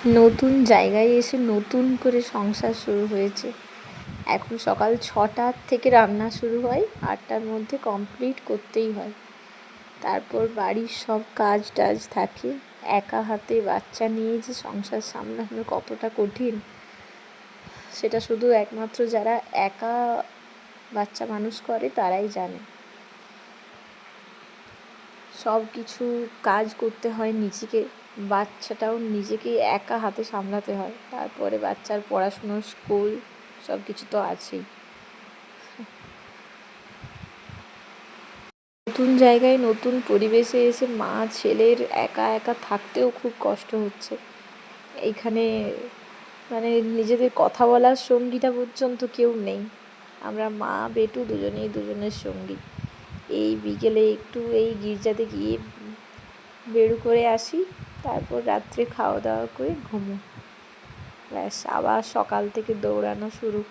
নতুন জায়গায় এসে নতুন করে সংসার শুরু হয়েছে। এখন সকাল 6টার থেকে রান্না শুরু হয়, 8টার মধ্যে কমপ্লিট করতেই হয়। তারপর বাড়ির সব কাজ টাজ থাকে। একা হাতে বাচ্চা নিয়ে যে সংসার সামলানো কতটা কঠিন, সেটা শুধু একমাত্র যারা একা বাচ্চা মানুষ করে তারাই জানে। সব কিছু কাজ করতে হয় নিজেকে, বাচ্চাটাও নিজেকে একা হাতে সামলাতে হয়। তারপরে বাচ্চার পড়াশুনো, স্কুল, সব কিছু তো আছেই। নতুন জায়গায় নতুন পরিবেশে এসে মা ছেলের একা একা থাকতেও খুব কষ্ট হচ্ছে। এইখানে মানে নিজেদের কথা বলার সঙ্গীটা পর্যন্ত কেউ নেই। আমরা মা বেটু দুজনেই দুজনের সঙ্গী। এই বিকেলে একটু এই গির্জাতে গিয়ে বেরু করে আসি, তারপর রাত্রে খাওয়া দাওয়া করে ঘুমো। ব্যাস, আবার সকাল থেকে দৌড়ানো শুরু।